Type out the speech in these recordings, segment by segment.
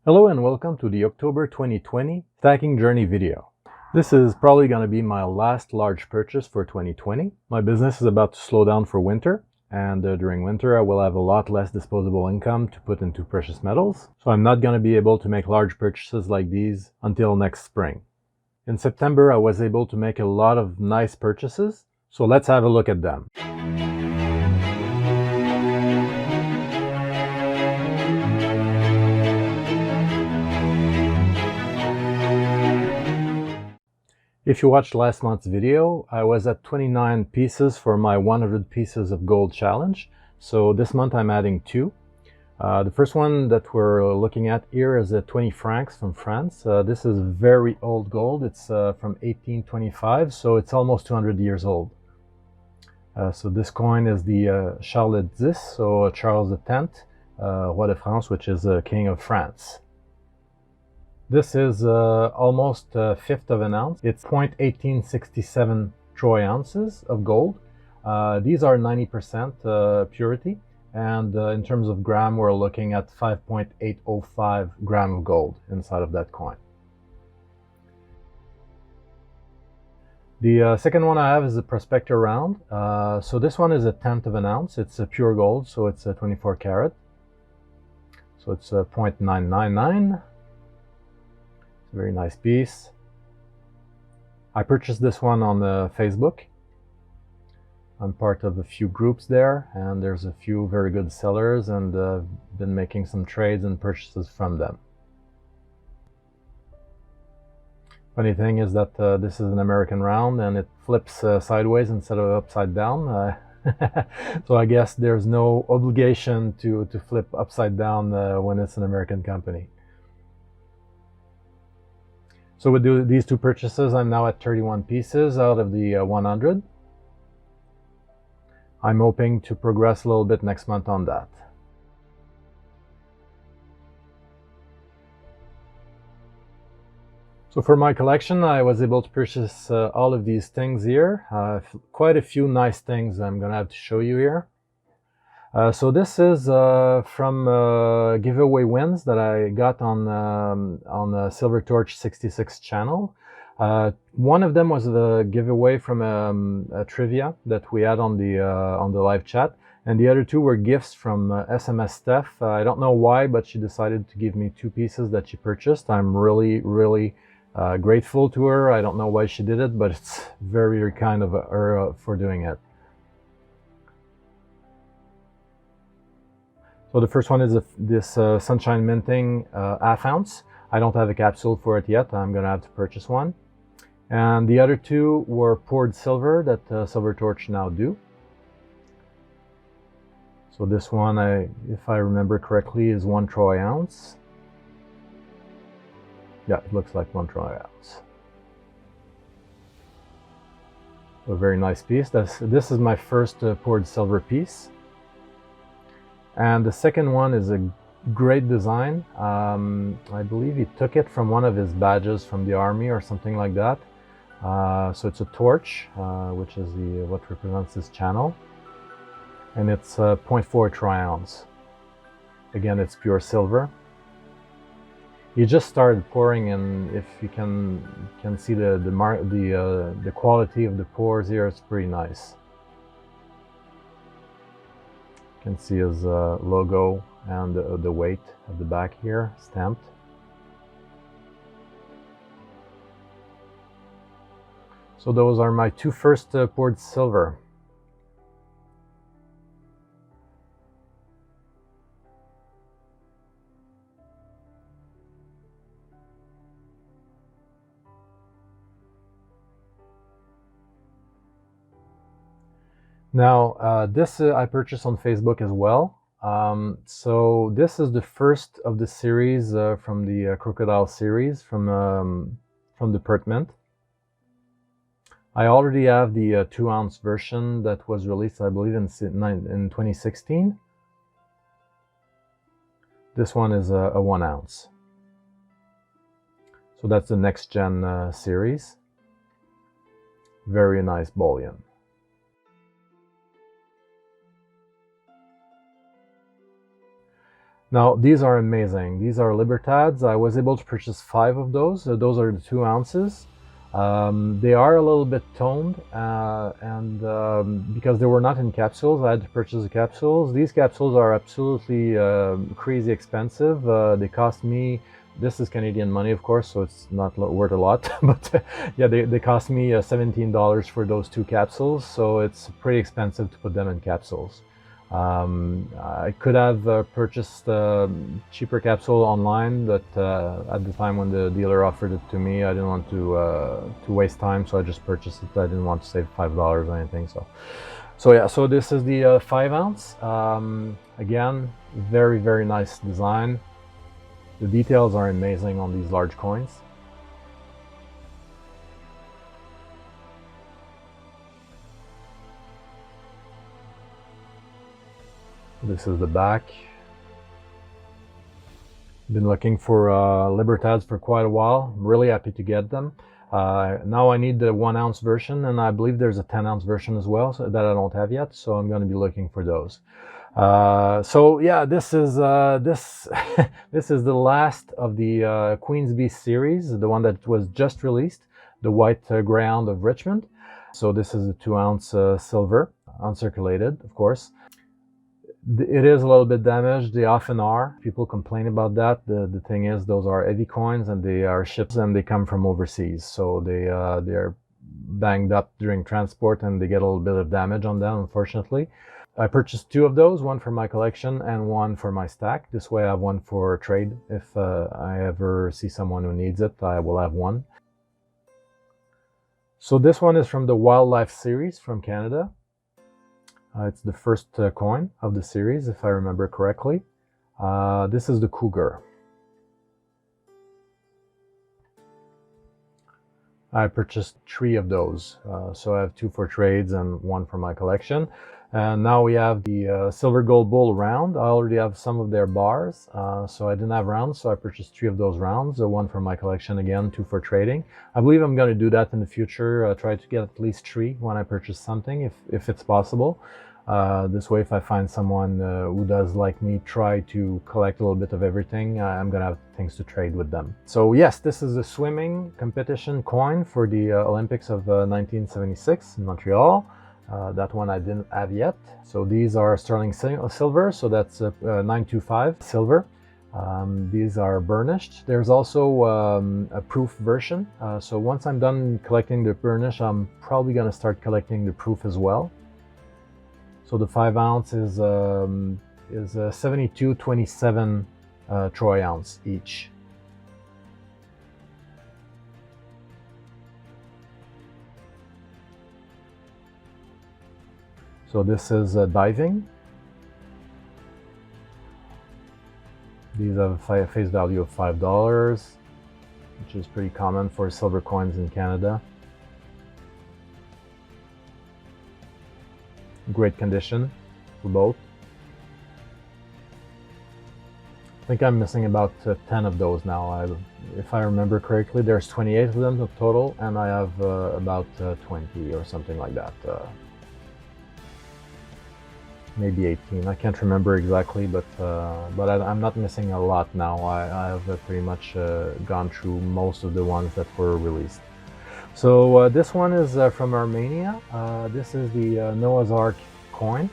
Hello and welcome to the October 2020 stacking journey video. This is probably going to be my last large purchase for 2020. My business is about to slow down for winter, and during winter I will have a lot less disposable income to put into precious metals, so I'm not going to be able to make large purchases like these until next spring. In September I was able to make a lot of nice purchases, so let's have a look at them. If you watched last month's video, I was at 29 pieces for my 100 pieces of gold challenge. So this month I'm adding two. The first one that we're looking at here is a 20 francs from France. This is very old gold. It's from 1825, so it's almost 200 years old. So this coin is the Charles X, so Charles X, Roi de France, which is King of France. This is almost a fifth of an ounce. It's 0.1867 troy ounces of gold. These are 90% purity, and in terms of gram, we're looking at 5.805 gram of gold inside of that coin. The second one I have is a Prospector round. So this one is a tenth of an ounce. It's a pure gold, so it's a 24 karat. So it's 0.999. Very nice piece. I purchased this one on Facebook. I'm part of a few groups there, and there's a few very good sellers, and been making some trades and purchases from them. Funny thing is that this is an American round, and it flips sideways instead of upside down. So I guess there's no obligation to flip upside down when it's an American company. So with these two purchases, I'm now at 31 pieces out of the 100. I'm hoping to progress a little bit next month on that. So for my collection, I was able to purchase all of these things here. Quite a few nice things I'm going to have to show you here. So this is from giveaway wins that I got on the Silver Torch 66 channel. One of them was the giveaway from a trivia that we had on the live chat, and the other two were gifts from SMS Steph. I don't know why, but she decided to give me two pieces that she purchased. I'm really grateful to her. I don't know why she did it, but it's very kind of her for doing it. So the first one is this Sunshine Minting half ounce. I don't have a capsule for it yet. I'm going to have to purchase one. And the other two were poured silver that Silver Torch now do. So this one, if I remember correctly, is 1 troy ounce. Yeah, it looks like 1 troy ounce. A very nice piece. This is my first poured silver piece. And the second one is a great design. I believe he took it from one of his badges from the army or something like that. So it's a torch, which is what represents this channel. And it's 0.4 troy ounce. Again, it's pure silver. He just started pouring, and if you can see the quality of the pours here, it's pretty nice. You can see his logo and the weight at the back here stamped. So those are my two first poured silver. Now, this I purchased on Facebook as well. So this is the first of the series from the Crocodile series from the Perth Mint. I already have the 2 ounce version that was released, I believe, in 2016. This one is a 1 ounce. So that's the next gen series. Very nice bullion. Now, these are amazing. These are Libertads. I was able to purchase 5 of those. Those are the 2 ounces. They are a little bit toned, and because they were not in capsules, I had to purchase the capsules. These capsules are absolutely crazy expensive. They cost me, this is Canadian money, of course, so it's not worth a lot, but yeah, they cost me $17 for those 2 capsules, so it's pretty expensive to put them in capsules. I could have purchased a cheaper capsule online, but at the time when the dealer offered it to me, I didn't want to waste time, so I just purchased it. I didn't want to save $5 or anything. So yeah, so this is the 5 ounce. Again, very, very nice design. The details are amazing on these large coins. This is the back. Been looking for Libertads for quite a while. I'm really happy to get them. Now I need the 1 ounce version, and I believe there's a 10 ounce version as well, so that I don't have yet, so I'm going to be looking for those. So yeah, this is this is the last of the Queen's Beast series, the one that was just released, the White Greyhound of Richmond. So this is a 2 ounce silver, uncirculated, of course. It is a little bit damaged. They often are. People complain about that. The thing is, those are heavy coins, and they are ships, and they come from overseas, so they're banged up during transport, and they get a little bit of damage on them, unfortunately. I purchased 2 of those, one for my collection and one for my stack. This way I have one for trade. If I ever see someone who needs it, I will have one. So this one is from the Wildlife series from Canada. It's the first coin of the series, if I remember correctly. This is the Cougar. I purchased 3 of those, so I have 2 for trades and 1 for my collection. And now we have the Silver Gold Bull round. I already have some of their bars, so I didn't have rounds, so I purchased 3 of those rounds, 1 for my collection again, 2 for trading. I believe I'm going to do that in the future, try to get at least 3 when I purchase something, if it's possible. This way, if I find someone who does, like me, try to collect a little bit of everything, I'm gonna have things to trade with them. So yes, this is a swimming competition coin for the Olympics of 1976 in Montreal. That one I didn't have yet. So these are sterling silver, so that's 925 silver. These are burnished. There's also a proof version. So once I'm done collecting the burnish, I'm probably gonna start collecting the proof as well. So the 5 ounce is 72.27 troy ounce each. So this is diving. These have a face value of $5, which is pretty common for silver coins in Canada. Great condition for both. I think I'm missing about 10 of those now. If I remember correctly, there's 28 of them total, and I have about 20 or something like that. Maybe 18. I can't remember exactly, but I'm not missing a lot now. I have pretty much gone through most of the ones that were released. So this one is from Armenia. This is the Noah's Ark coin.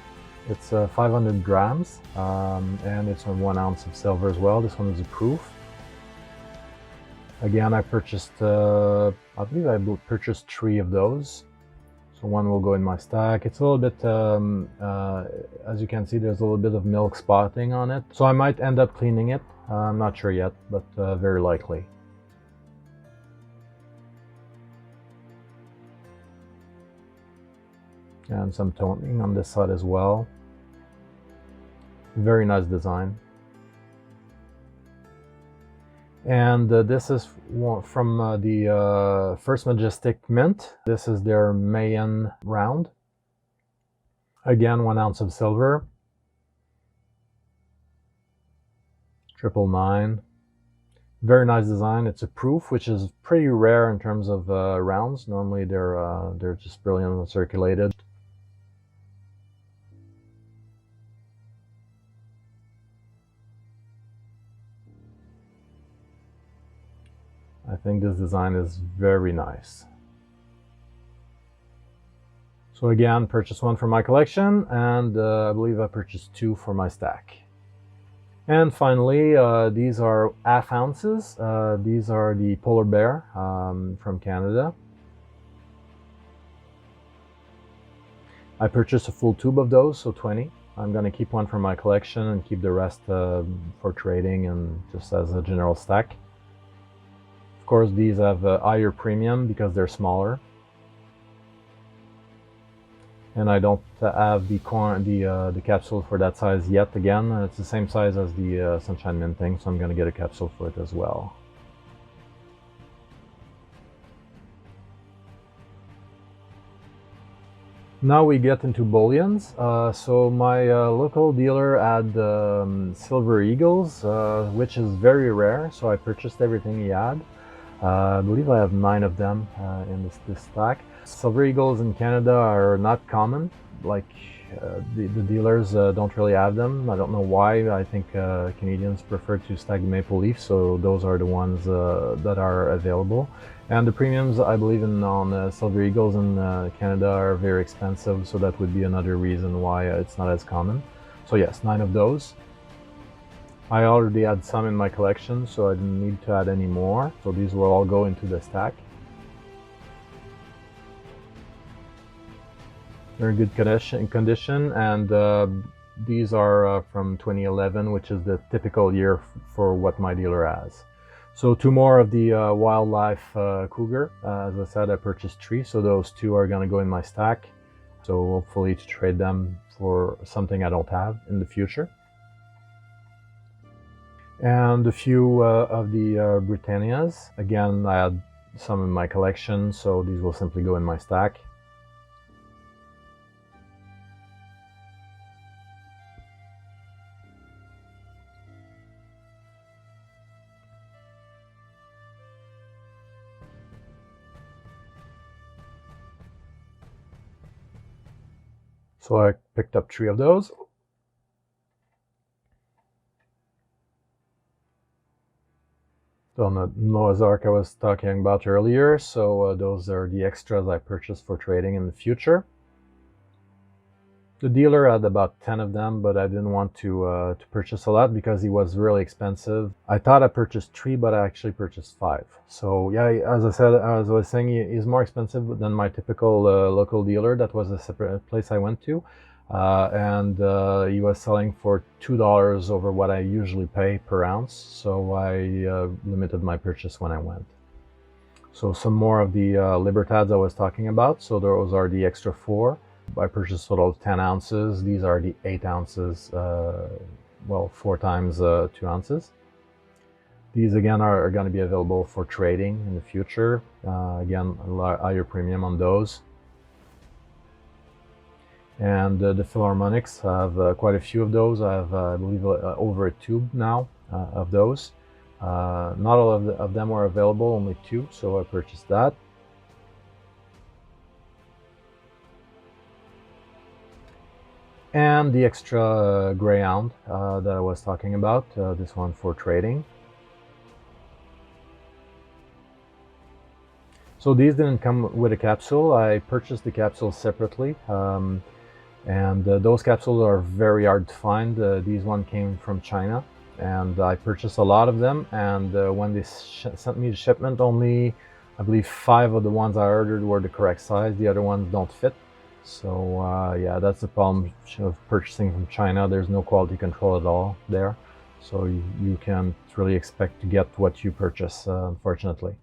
It's 500 grams, and it's on 1 ounce of silver as well. This one is a proof. Again, I purchased, I believe I purchased 3 of those. So 1 will go in my stack. It's a little bit, as you can see, there's a little bit of milk spotting on it. So I might end up cleaning it. I'm not sure yet, but very likely. And some toning on this side as well. Very nice design. And this is from the first Majestic mint. This is their Mayan round. Again, 1 ounce of silver. 999. Very nice design. It's a proof, which is pretty rare in terms of rounds. Normally they're just brilliantly circulated. I think this design is very nice. So again, purchased one for my collection, and I believe I purchased two for my stack. And finally, these are half ounces. These are the polar bear from Canada. I purchased a full tube of those, so 20. I'm going to keep one for my collection and keep the rest for trading and just as a general stack. Of course, these have a higher premium because they're smaller. And I don't have the capsule for that size yet. Again, it's the same size as the Sunshine Mint thing, so I'm going to get a capsule for it as well. Now we get into bullions. So my local dealer had silver eagles, which is very rare, so I purchased everything he had. I believe I have 9 of them in this stack. Silver eagles in Canada are not common, like the dealers don't really have them. I don't know why. I think Canadians prefer to stack maple leaf, so those are the ones that are available. And the premiums, I believe, on silver eagles in Canada are very expensive, so that would be another reason why it's not as common. So yes, 9 of those. I already had some in my collection, so I didn't need to add any more. So these will all go into the stack. They're in good condition, and these are from 2011, which is the typical year for what my dealer has. So 2 more of the wildlife cougar. As I said, I purchased 3, so those 2 are going to go in my stack. So hopefully to trade them for something I don't have in the future. And a few of the Britannias. Again, I had some in my collection, so these will simply go in my stack. So I picked up 3 of those. On the Noah's Ark I was talking about earlier, so those are the extras I purchased for trading in the future. The dealer had about 10 of them, but I didn't want to purchase a lot because he was really expensive. I thought I purchased 3, but I actually purchased 5. So yeah, as I was saying, he's more expensive than my typical local dealer. That was a separate place I went to. And he was selling for $2 over what I usually pay per ounce, so I limited my purchase when I went. So some more of the Libertads I was talking about, so those are the extra 4. I purchased a total of 10 ounces. These are the 8 ounces, well, 4 times 2 ounces. These again are going to be available for trading in the future. Again, a higher premium on those. And the Philharmonics, I have quite a few of those. I have, I believe, over a tube now of those. Not all of them were available, only 2, so I purchased that. And the extra Greyhound that I was talking about, this one for trading. So these didn't come with a capsule. I purchased the capsule separately. And those capsules are very hard to find. These one came from China, and I purchased a lot of them. And when they sent me the shipment, only, I believe, 5 of the ones I ordered were the correct size. The other ones don't fit. So yeah, that's the problem of purchasing from China. There's no quality control at all there. So you can't really expect to get what you purchase, unfortunately.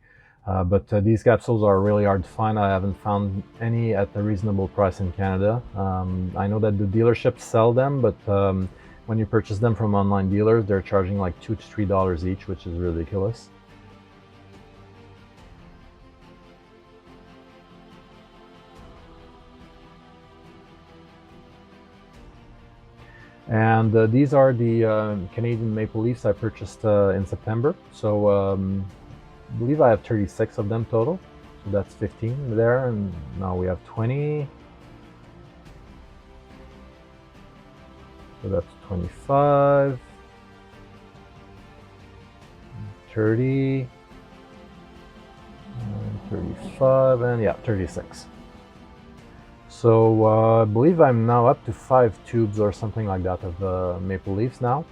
But these capsules are really hard to find. I haven't found any at a reasonable price in Canada. I know that the dealerships sell them, but when you purchase them from online dealers, they're charging like $2 to $3 each, which is ridiculous. And these are the Canadian maple leaves I purchased in September. So I believe I have 36 of them total, so that's 15 there, and now we have 20, so that's 25, 30, 35, and yeah, 36. So I believe I'm now up to 5 tubes or something like that of maple leaves now.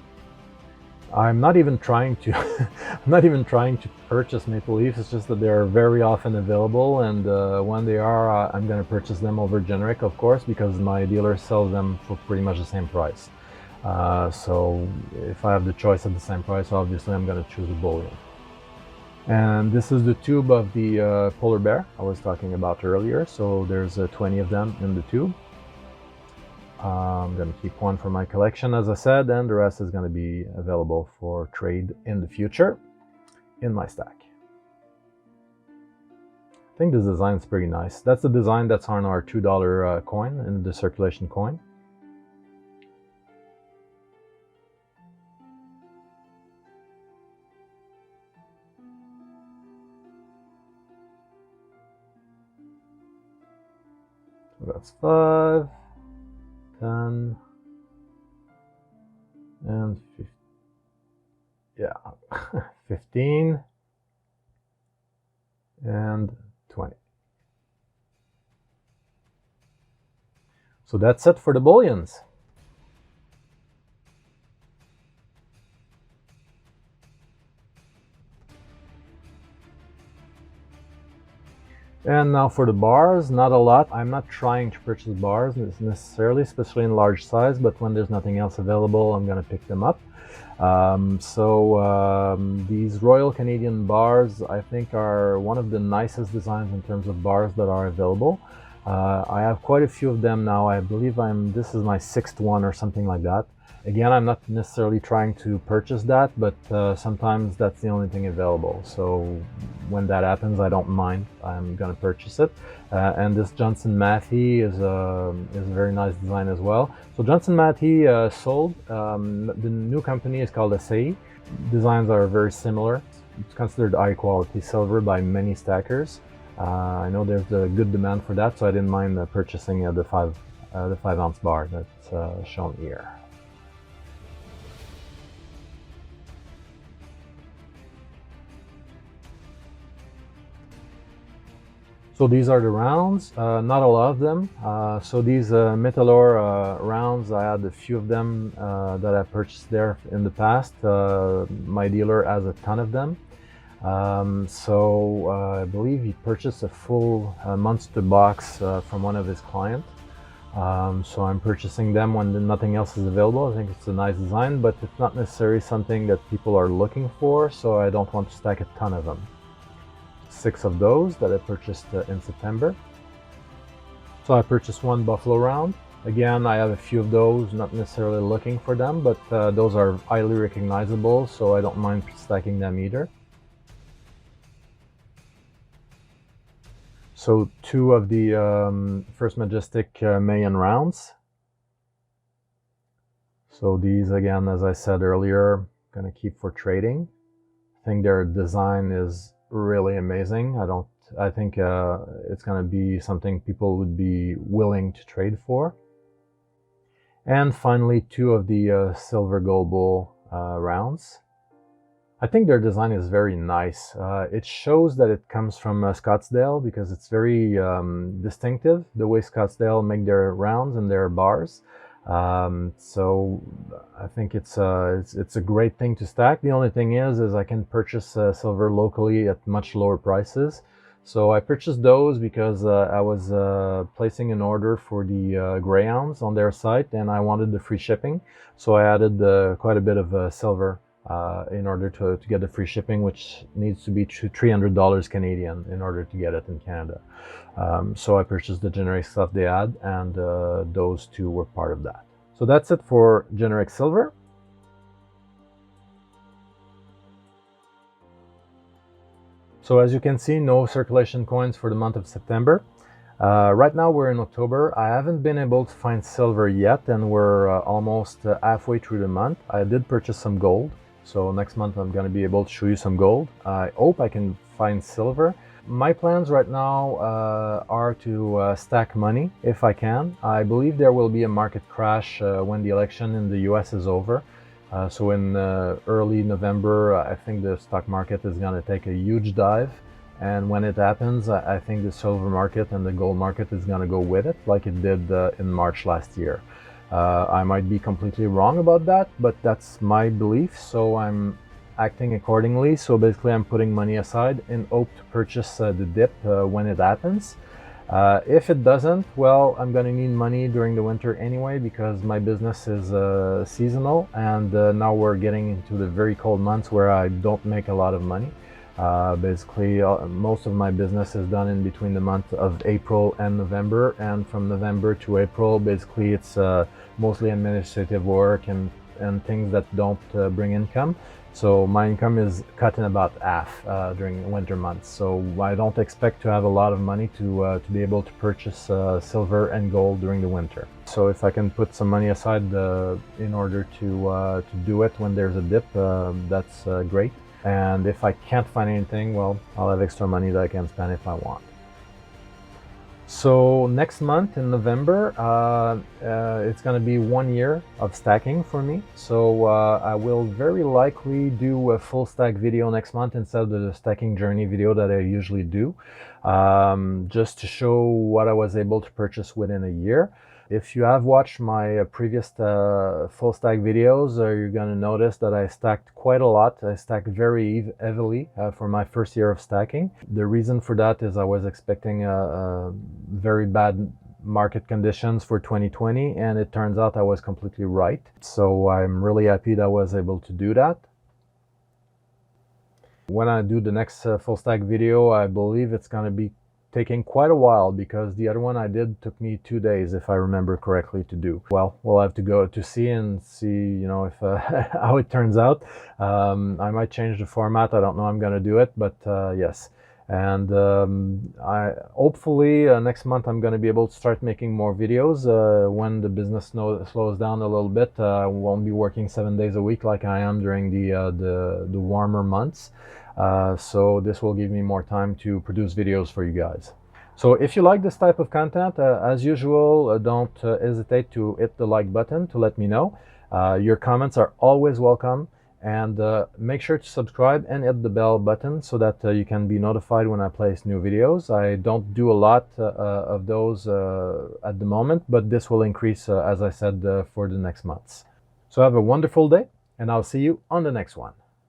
I'm not even trying to I'm not even trying to purchase maple leaves. It's just that they're very often available, and when they are, I'm going to purchase them over generic, of course, because my dealer sells them for pretty much the same price. So if I have the choice at the same price, obviously I'm going to choose a bullion. And this is the tube of the polar bear I was talking about earlier. So there's 20 of them in the tube. I'm going to keep one for my collection, as I said, and the rest is going to be available for trade in the future in my stack. I think this design is pretty nice. That's the design that's on our $2 coin, in the circulation coin. So that's 5, 10, and 15, yeah, 15, and 20. So that's it for the bullions. And now for the bars, not a lot. I'm not trying to purchase bars necessarily, especially in large size, but when there's nothing else available, I'm going to pick them up. These Royal Canadian bars, I think, are one of the nicest designs in terms of bars that are available. I have quite a few of them now. I believe this is my 6th one or something like that. Again, I'm not necessarily trying to purchase that, but sometimes that's the only thing available. So when that happens, I don't mind. I'm going to purchase it. And this Johnson Matthey is a very nice design as well. So Johnson Matthey sold. The new company is called Acai. Designs are very similar. It's considered high quality silver by many stackers. I know there's a good demand for that, so I didn't mind purchasing the 5-ounce bar that's shown here. So these are the rounds, not a lot of them. So these Metallor rounds, I had a few of them that I purchased there in the past. My dealer has a ton of them. I believe he purchased a full monster box from one of his clients. So I'm purchasing them when nothing else is available. I think it's a nice design, but it's not necessarily something that people are looking for, so I don't want to stack a ton of them. 6 of those that I purchased in September. So I purchased one Buffalo round. Again, I have a few of those, not necessarily looking for them, but those are highly recognizable, so I don't mind stacking them either. So 2 of the First Majestic Mayan rounds. So these, again, as I said earlier, I'm going to keep for trading. I think their design is really amazing. I think it's going to be something people would be willing to trade for. And finally, 2 of the Silver Gold Bull rounds. I think their design is very nice. It shows that it comes from Scottsdale because it's very distinctive, the way Scottsdale make their rounds and their bars. So I think it's a great thing to stack. The only thing is I can purchase silver locally at much lower prices. So I purchased those because I was placing an order for the Greyhounds on their site, and I wanted the free shipping. So I added quite a bit of silver in order to get the free shipping, which needs to be $300 Canadian in order to get it in Canada. So I purchased the generic stuff they had, and those 2 were part of that. So that's it for generic silver. So as you can see, no circulation coins for the month of September. Right now we're in October. I haven't been able to find silver yet, and we're almost halfway through the month. I did purchase some gold, so next month I'm going to be able to show you some gold. I hope I can find silver. My plans right now are to stack money if I can. I believe there will be a market crash when the election in the US is over. So in early November, I think the stock market is going to take a huge dive. And when it happens, I think the silver market and the gold market is going to go with it, like it did in March last year. I might be completely wrong about that, but that's my belief, so I'm acting accordingly. So basically I'm putting money aside in hope to purchase the dip when it happens. If it doesn't, well, I'm going to need money during the winter anyway, because my business is seasonal, and now we're getting into the very cold months where I don't make a lot of money. Basically, most of my business is done in between the month of April and November, and from November to April, basically it's mostly administrative work and things that don't bring income. So my income is cut in about half during the winter months. So I don't expect to have a lot of money to be able to purchase silver and gold during the winter. So if I can put some money aside in order to do it when there's a dip, that's great. And if I can't find anything, well, I'll have extra money that I can spend if I want. So next month in November, it's going to be 1 year of stacking for me. So I will very likely do a full stack video next month instead of the stacking journey video that I usually do, just to show what I was able to purchase within a year. If you have watched my previous full stack videos, you're going to notice that I stacked quite a lot. I stacked very heavily for my first year of stacking. The reason for that is I was expecting very bad market conditions for 2020, and it turns out I was completely right. So I'm really happy that I was able to do that. When I do the next full stack video, I believe it's going to be taking quite a while, because the other one I did took me 2 days, if I remember correctly, to do. Well, we'll have to go to see, you know, if how it turns out. I might change the format. I don't know how I'm going to do it, but yes. And hopefully next month I'm going to be able to start making more videos when the business slows down a little bit. I won't be working 7 days a week like I am during the warmer months. So this will give me more time to produce videos for you guys. So if you like this type of content, as usual, don't hesitate to hit the like button to let me know. Your comments are always welcome, and make sure to subscribe and hit the bell button so that you can be notified when I place new videos. I don't do a lot of those at the moment, but this will increase, as I said, for the next months. So have a wonderful day, and I'll see you on the next one.